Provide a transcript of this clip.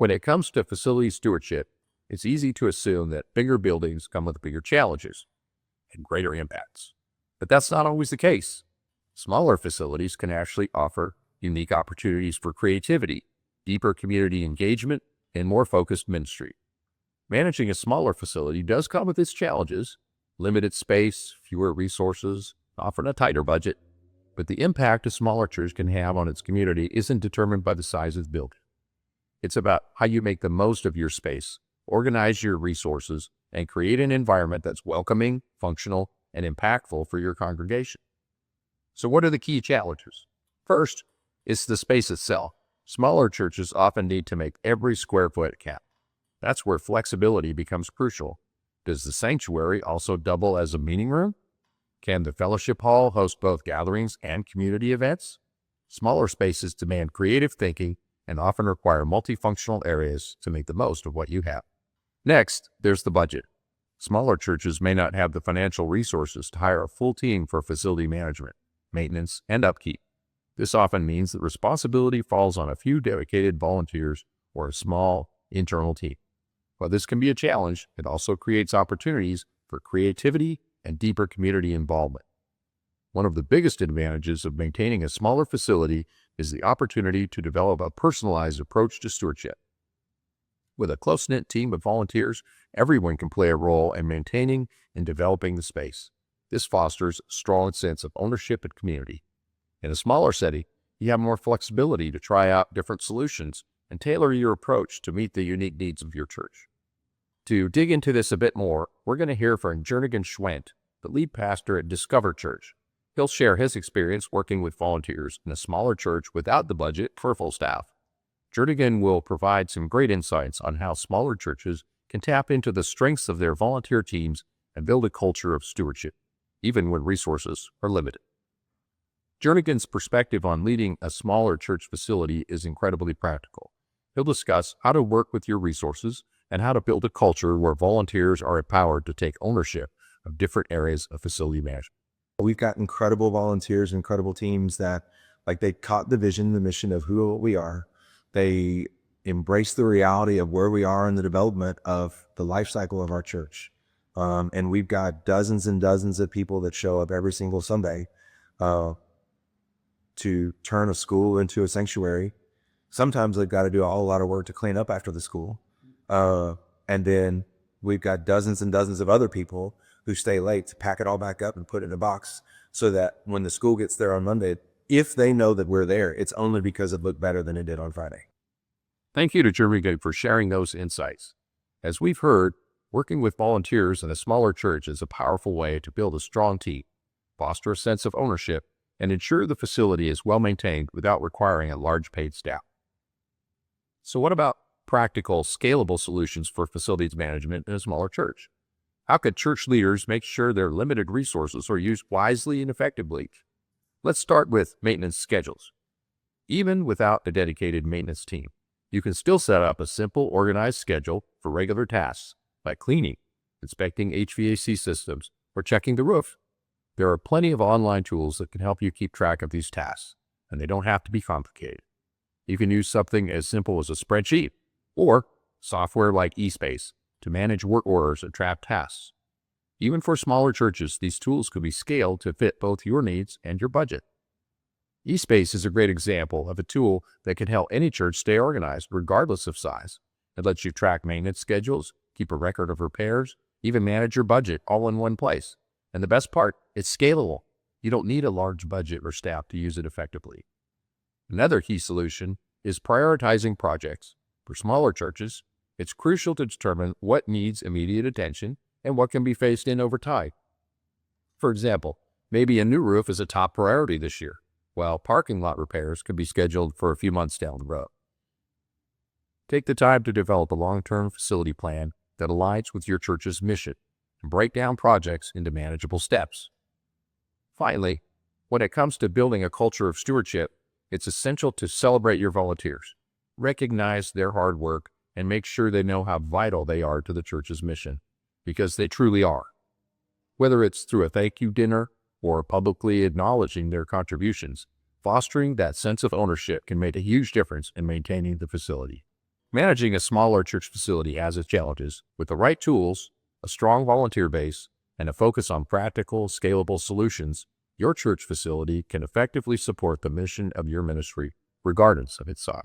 When it comes to facility stewardship, it's easy to assume that bigger buildings come with bigger challenges and greater impacts. But that's not always the case. Smaller facilities can actually offer unique opportunities for creativity, deeper community engagement, and more focused ministry. Managing a smaller facility does come with its challenges: limited space, fewer resources, often a tighter budget. But the impact a smaller church can have on its community isn't determined by the size of the building. It's about how you make the most of your space, organize your resources, and create an environment that's welcoming, functional, and impactful for your congregation. So what are the key challenges? First, it's the space itself. Smaller churches often need to make every square foot count. That's where flexibility becomes crucial. Does the sanctuary also double as a meeting room? Can the fellowship hall host both gatherings and community events? Smaller spaces demand creative thinking and often require multifunctional areas to make the most of what you have. Next, there's the budget. Smaller churches may not have the financial resources to hire a full team for facility management, maintenance, and upkeep. This often means that responsibility falls on a few dedicated volunteers or a small internal team. While this can be a challenge, it also creates opportunities for creativity and deeper community involvement. One of the biggest advantages of maintaining a smaller facility is the opportunity to develop a personalized approach to stewardship. With a close-knit team of volunteers, everyone can play a role in maintaining and developing the space. This fosters a strong sense of ownership and community. In a smaller setting, you have more flexibility to try out different solutions and tailor your approach to meet the unique needs of your church. To dig into this a bit more, we're going to hear from Jernigan Schwendt, the lead pastor at Discover Church. He'll share his experience working with volunteers in a smaller church without the budget for full staff. Jernigan will provide some great insights on how smaller churches can tap into the strengths of their volunteer teams and build a culture of stewardship, even when resources are limited. Jernigan's perspective on leading a smaller church facility is incredibly practical. He'll discuss how to work with your resources and how to build a culture where volunteers are empowered to take ownership of different areas of facility management. We've got incredible volunteers, incredible teams that, they caught the vision, the mission of who we are. They embrace the reality of where we are in the development of the life cycle of our church. And we've got dozens and dozens of people that show up every single Sunday to turn a school into a sanctuary. Sometimes they've got to do a whole lot of work to clean up after the school. And then we've got dozens and dozens of other people who stay late to pack it all back up and put it in a box so that when the school gets there on Monday, if they know that we're there, it's only because it looked better than it did on Friday. Thank you to Jernigan for sharing those insights. As we've heard, working with volunteers in a smaller church is a powerful way to build a strong team, foster a sense of ownership, and ensure the facility is well maintained without requiring a large paid staff. So what about practical, scalable solutions for facilities management in a smaller church? How could church leaders make sure their limited resources are used wisely and effectively? Let's start with maintenance schedules. Even without a dedicated maintenance team, you can still set up a simple, organized schedule for regular tasks like cleaning, inspecting HVAC systems, or checking the roof. There are plenty of online tools that can help you keep track of these tasks, and they don't have to be complicated. You can use something as simple as a spreadsheet or software like eSpace to manage work orders and track tasks. Even for smaller churches, these tools could be scaled to fit both your needs and your budget. eSpace is a great example of a tool that can help any church stay organized regardless of size. It lets you track maintenance schedules, keep a record of repairs, even manage your budget all in one place. And the best part, it's scalable. You don't need a large budget or staff to use it effectively. Another key solution is prioritizing projects. For smaller churches, it's crucial to determine what needs immediate attention and what can be phased in over time. For example, maybe a new roof is a top priority this year, while parking lot repairs could be scheduled for a few months down the road. Take the time to develop a long-term facility plan that aligns with your church's mission and break down projects into manageable steps. Finally, when it comes to building a culture of stewardship, it's essential to celebrate your volunteers, recognize their hard work, and make sure they know how vital they are to the church's mission, because they truly are. Whether it's through a thank you dinner or publicly acknowledging their contributions, fostering that sense of ownership can make a huge difference in maintaining the facility. Managing a smaller church facility has its challenges. With the right tools, a strong volunteer base, and a focus on practical, scalable solutions, your church facility can effectively support the mission of your ministry, regardless of its size.